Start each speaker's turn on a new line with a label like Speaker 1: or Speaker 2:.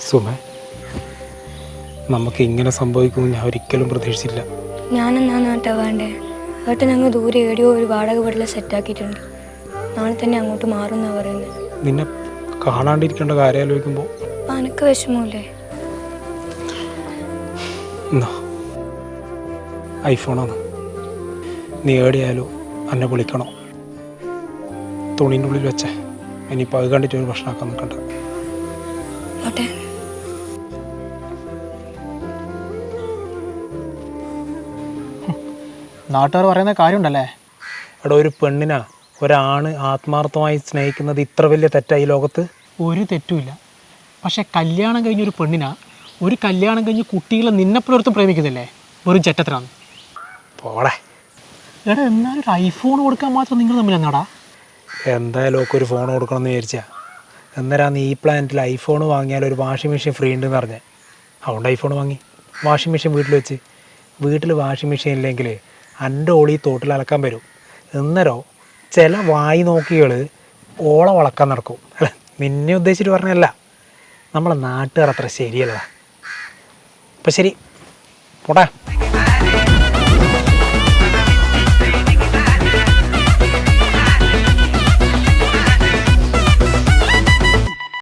Speaker 1: സുമേ, നമുക്ക് ഇങ്ങനെ സംഭവിക്കുമെന്ന് ഞാൻ ഒരിക്കലും പ്രതീക്ഷിച്ചില്ല.
Speaker 2: ഞാനെന്നാ നാട്ടാ വേണ്ടേ? ഏട്ടൻ അങ്ങ് ദൂരെ എവിടെയോ ഒരു വാടക വീട്ടിൽ സെറ്റാക്കിയിട്ടുണ്ട്. നാളെ തന്നെ അങ്ങോട്ട് മാറുമെന്നാണ് പറയുന്നത്.
Speaker 1: നിന്നെ കാണാണ്ടിരിക്കേണ്ട കാര്യം ആലോചിക്കുമ്പോൾ
Speaker 2: അപ്പം അനക്ക് വിഷമമില്ലേ?
Speaker 1: എന്നാ ഐഫോണാണ്. നീ എവിടെയായാലും എന്നെ വിളിക്കണം. തുണീൻ്റെ ഉള്ളിൽ വെച്ചേ. ഇനിയിപ്പോൾ അത് കണ്ടിട്ട് ഒരു ഭക്ഷണമാക്കാൻ നിൽക്കണ്ട.
Speaker 2: ഓട്ടെ.
Speaker 3: നാട്ടുകാർ പറയുന്ന കാര്യമുണ്ടല്ലേ?
Speaker 1: എടാ, ഒരു പെണ്ണിനാ ഒരാണ് ആത്മാർത്ഥമായി സ്നേഹിക്കുന്നത് ഇത്ര വലിയ തെറ്റായി ലോകത്ത്?
Speaker 3: ഒരു തെറ്റുമില്ല. പക്ഷെ കല്യാണം കഴിഞ്ഞൊരു പെണ്ണിനാ ഒരു കല്യാണം കഴിഞ്ഞ് കുട്ടികളെ നിന്നെപ്പോലൊരുത്തും പ്രേമിക്കുന്നില്ലേ? വെറും ചെറ്റത്തിനാണ്.
Speaker 1: പോടെ.
Speaker 3: എടാ, എന്നാലും ഒരു ഐഫോൺ കൊടുക്കാൻ മാത്രം നിങ്ങൾ തമ്മിൽ എന്നാടാ?
Speaker 1: എന്തായാലും ഒക്കെ ഒരു ഫോൺ കൊടുക്കണമെന്ന് വിചാരിച്ചാ. അന്നേരം ഈ പ്ലാനറ്റിൽ ഐഫോൺ വാങ്ങിയാൽ ഒരു വാഷിംഗ് മെഷീൻ ഫ്രീ ഉണ്ടെന്ന് പറഞ്ഞേ. അതുകൊണ്ട് ഐഫോൺ വാങ്ങി. വാഷിംഗ് മെഷീൻ വീട്ടിൽ വെച്ച്. വീട്ടിൽ വാഷിംഗ് മെഷീൻ ഇല്ലെങ്കിൽ എൻ്റെ ഓളി തോട്ടിൽ അലക്കാൻ വരും. എന്നേരോ ചില വായി നോക്കികൾ ഓളെ വളക്കാൻ നടക്കും. അല്ല, നിന്നെ ഉദ്ദേശിച്ചിട്ട് പറഞ്ഞല്ല. നമ്മളെ നാട്ടുകാർ അത്ര ശരിയല്ല. അപ്പം ശരി, പോട്ടെ.